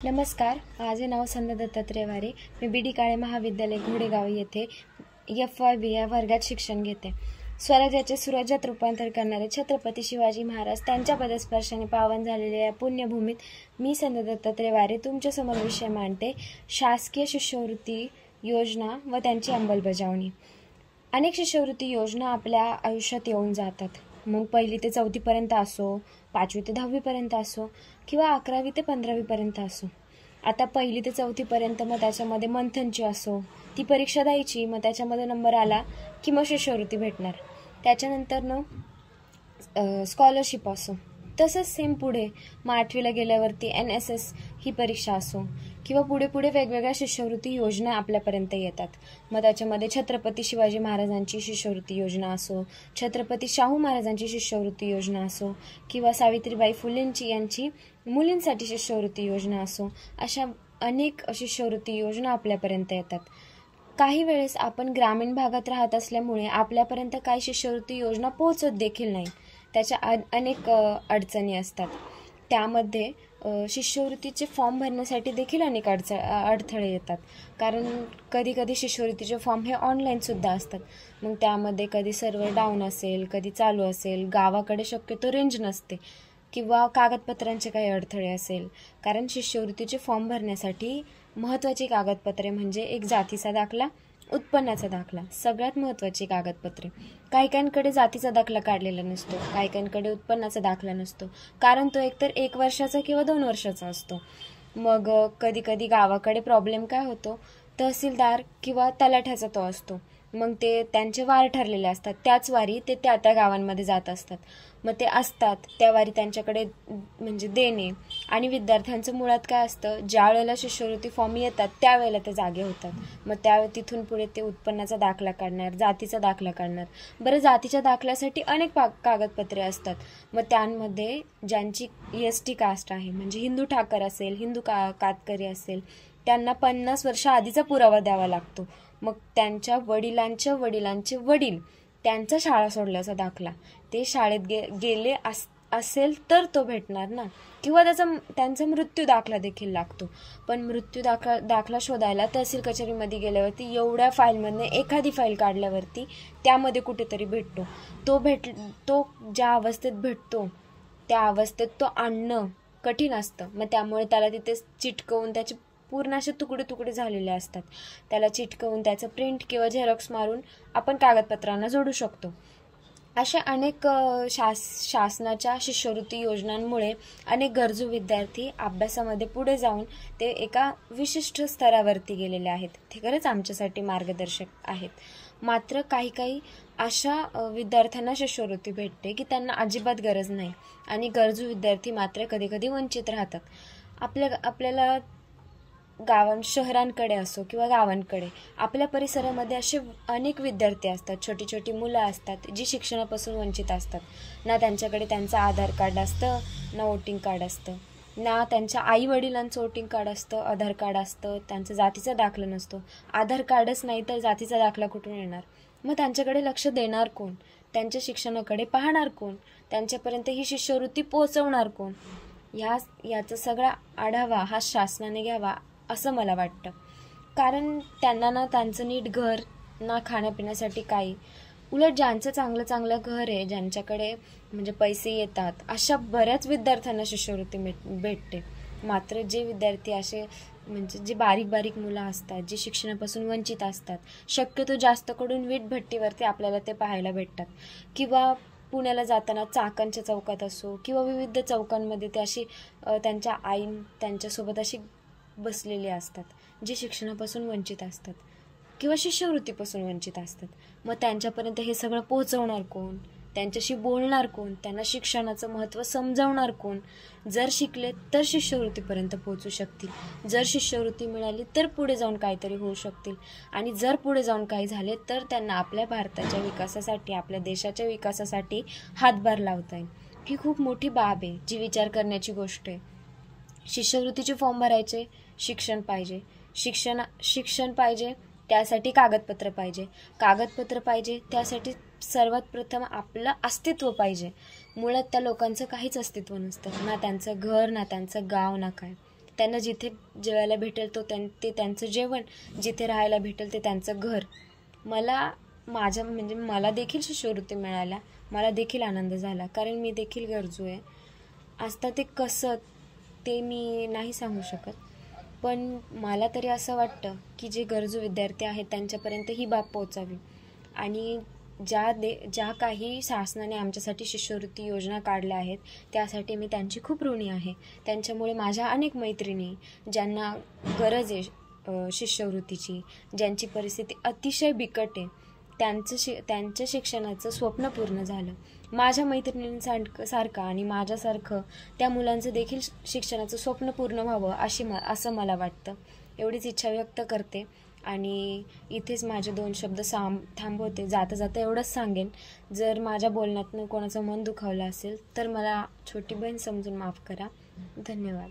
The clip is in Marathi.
नमस्कार, माझे नाव संध्या दत्तात्रय वारे. मी BD काळे महाविद्यालय घोडेगाव येथे FYB या वर्गात शिक्षण घेते. स्वराज्याचे सुराज्यात रूपांतर करणारे छत्रपती शिवाजी महाराज त्यांच्या पदस्पर्शाने पावन झालेल्या या पुण्यभूमीत मी संध्या दत्तात्रय वारे तुमच्यासमोर विषय मांडते. शासकीय शिष्यवृत्ती योजना व त्यांची अंमलबजावणी. अनेक शिष्यवृत्ती योजना आपल्या आयुष्यात येऊन जातात. मग 1ली ते 4थी पर्यंत असो, 5वी ते 10वी पर्यंत असो किंवा 11वी ते 15वी पर्यंत असो. आता 1ली ते 4थी पर्यंत मग त्याच्यामध्ये मंथनची असो, ती परीक्षा द्यायची, मग त्याच्यामध्ये नंबर आला की मग शिष्यवृत्ती भेटणार. त्याच्यानंतर स्कॉलरशिप असो. तसंच सेम पुढे मग 8वीला गेल्यावरती NSS ही परीक्षा असो किंवा पुढे पुढे वेगवेगळ्या शिष्यवृत्ती योजना आपल्यापर्यंत येतात. मग त्याच्यामध्ये छत्रपती शिवाजी महाराजांची शिष्यवृत्ती योजना असो, छत्रपती शाहू महाराजांची शिष्यवृत्ती योजना असो किंवा सावित्रीबाई फुलेंची यांची मुलींसाठी शिष्यवृत्ती योजना असो, अशा अनेक शिष्यवृत्ती योजना आपल्यापर्यंत येतात. काही वेळेस आपण ग्रामीण भागात राहत असल्यामुळे आपल्यापर्यंत काही शिष्यवृत्ती योजना पोहोचत देखील नाही. त्याच्या अनेक अडचणी असतात. त्यामध्ये शिष्यवृत्तीचे फॉर्म भरण्यासाठी देखील अनेक अडथळे येतात. कारण कधी कधी शिष्यवृत्तीचे फॉर्म हे ऑनलाईनसुद्धा असतात. मग त्यामध्ये कधी सर्व्हर डाऊन असेल, कधी चालू असेल, गावाकडे शक्यतो रेंज नसते किंवा कागदपत्रांचे काही अडथळे असेल. कारण शिष्यवृत्तीचे फॉर्म भरण्यासाठी महत्त्वाची कागदपत्रे म्हणजे एक जातीचा दाखला, उत्पन्नाचा दाखला, सगळ्यात महत्त्वाची कागदपत्रे. काहीकांकडे जातीचा दाखला काढलेला नसतो, काहीकांकडे उत्पन्नाचा दाखला नसतो, कारण तो एकतर 1 वर्षाचा किंवा 2 वर्षाचा असतो. मग कधी कधी गावाकडे प्रॉब्लेम काय होतो, तहसीलदार किंवा तलाठ्याचा तो असतो. मग ते त्यांचे वार ठरलेले असतात, त्याच वारी ते त्या त्या गावांमध्ये जात असतात. मग ते असतात त्या वारी त्यांच्याकडे म्हणजे देणे. आणि विद्यार्थ्यांचं मुळात काय असतं, ज्या वेळेला शिष्यवृत्ती फॉर्म येतात त्यावेळेला ते जागे होतात. मग तिथून पुढे ते उत्पन्नाचा दाखला काढणार, जातीचा दाखला काढणार. बरं, जातीच्या दाखल्यासाठी अनेक कागदपत्रे असतात. मग त्यांमध्ये ज्यांची ST कास्ट आहे, म्हणजे हिंदू ठाकर असेल, हिंदू कातकरी असेल, त्यांना 50 वर्ष आधीचा पुरावा द्यावा लागतो. मग त्यांच्या वडिलांचे वडील त्यांचा शाळा सोडल्याचा दाखला, ते शाळेत गेले असेल तर तो भेटणार ना. किंवा त्यांचा मृत्यू दाखला देखील लागतो. पण मृत्यू दाखला शोधायला तहसील कचेरीमध्ये गेल्यावरती एवढ्या फाईलमधनं एखादी फाईल काढल्यावरती त्यामध्ये कुठेतरी भेटतो. तो ज्या अवस्थेत भेटतो त्या अवस्थेत तो आणणं कठीण असतं. मग त्यामुळे त्याला तिथे चिटकवून त्याचे पूर्ण असे तुकडे झालेले असतात. त्याला चिटकवून त्याचं प्रिंट किंवा झेरॉक्स मारून आपण कागदपत्रांना जोडू शकतो. अशा अनेक शासनाच्या शिष्यवृत्ती योजनांमुळे अनेक गरजू विद्यार्थी अभ्यासामध्ये पुढे जाऊन ते एका विशिष्ट स्तरावरती गेलेले आहेत. ते खरंच आमच्यासाठी मार्गदर्शक आहेत. मात्र काही अशा विद्यार्थ्यांना शिष्यवृत्ती भेटते की त्यांना अजिबात गरज नाही आणि गरजू विद्यार्थी मात्र कधी वंचित राहतात. आपल्याला शहरांकडे असो किंवा गावांकडे आपल्या परिसरामध्ये असे अनेक विद्यार्थी असतात, छोटी मुलं असतात जी शिक्षणापासून वंचित असतात. ना त्यांच्याकडे त्यांचं आधार कार्ड असतं, ना वोटिंग कार्ड असतं, ना त्यांच्या आई वडिलांचं वोटिंग कार्ड असतं, आधार कार्ड असतं, त्यांचा जातीचा दाखला नसतो. आधार कार्डच नाही तर जातीचा दाखला कुठून येणार? मग त्यांच्याकडे लक्ष देणार कोण? त्यांच्या शिक्षणाकडे पाहणार कोण? त्यांच्यापर्यंत ही शिष्यवृत्ती पोहोचवणार कोण? याचा सगळा आढावा हा शासनाने घ्यावा असं मला वाटतं. कारण त्यांना ना त्यांचं नीट घर, ना खाण्यापिण्यासाठी काही. उलट ज्यांचं चांगलं घर आहे, ज्यांच्याकडे म्हणजे पैसे येतात, अशा बऱ्याच विद्यार्थ्यांना शिष्यवृत्ती भेटते. मात्र जे विद्यार्थी असे म्हणजे जे बारीक मुलं असतात, जे शिक्षणापासून वंचित असतात, शक्यतो जास्त करून वीटभट्टीवरती आपल्याला ते पाहायला भेटतात. किंवा पुण्याला जाताना चाकणच्या चौकात असो किंवा विविध चौकांमध्ये ते अशी त्यांच्या त्यांच्यासोबत अशी बसलेले असतात, जे शिक्षणापासून वंचित असतात किंवा शिष्यवृत्तीपासून वंचित असतात. मग त्यांच्यापर्यंत हे सगळं पोहोचवणार कोण? त्यांच्याशी बोलणार कोण? त्यांना शिक्षणाचं महत्त्व समजावणार कोण? जर शिकले तर शिष्यवृत्तीपर्यंत पोहोचू शकतील. जर शिष्यवृत्ती मिळाली तर पुढे जाऊन काहीतरी होऊ शकतील. आणि जर पुढे जाऊन काही झाले तर त्यांना आपल्या भारताच्या विकासासाठी, आपल्या देशाच्या विकासासाठी हातभार लावता येईल. ही खूप मोठी बाब आहे, जी विचार करण्याची गोष्ट आहे. शिष्यवृत्तीचे फॉर्म भरायचे, शिक्षण पाहिजे, त्यासाठी कागदपत्र पाहिजे, त्यासाठी सर्वात प्रथम आपलं अस्तित्व पाहिजे. मुळात त्या लोकांचं काहीच अस्तित्व नसतं, ना त्यांचं घर, ना त्यांचं गाव, ना काय. त्यांना जिथे जेवायला भेटेल ते त्यांचं जेवण, जिथे राहायला भेटेल ते त्यांचं घर. मला देखील शिष्यवृत्ती मिळाल्या, मला देखील आनंद झाला, कारण मी देखील गरजू आहे. आता ते कसं ते मी नाही सांगू शकत, पण मला तरी असं वाटतं की जे गरजू विद्यार्थी आहेत त्यांच्यापर्यंत ही बाब पोहोचावी. आणि ज्या काही शासनाने आमच्यासाठी शिष्यवृत्ती योजना काढल्या आहेत त्यासाठी मी त्यांची खूप ऋणी आहे. त्यांच्यामुळे माझ्या अनेक मैत्रिणी ज्यांना गरज आहे शिष्यवृत्तीची, ज्यांची परिस्थिती अतिशय बिकट आहे, त्यांच्या शिक्षणाचं स्वप्न पूर्ण झालं. माझ्या मैत्रिणींसारखं आणि माझ्यासारखं त्या मुलांचं देखील शिक्षणाचं स्वप्न पूर्ण व्हावं असं मला वाटतं. एवढीच इच्छा व्यक्त करते आणि इथेच माझे 2 शब्द थांबवते. जाता जाता एवढंच सांगेन, जर माझ्या बोलण्यातनं कोणाचं मन दुखावलं असेल तर मला छोटी बहीण समजून माफ करा. धन्यवाद.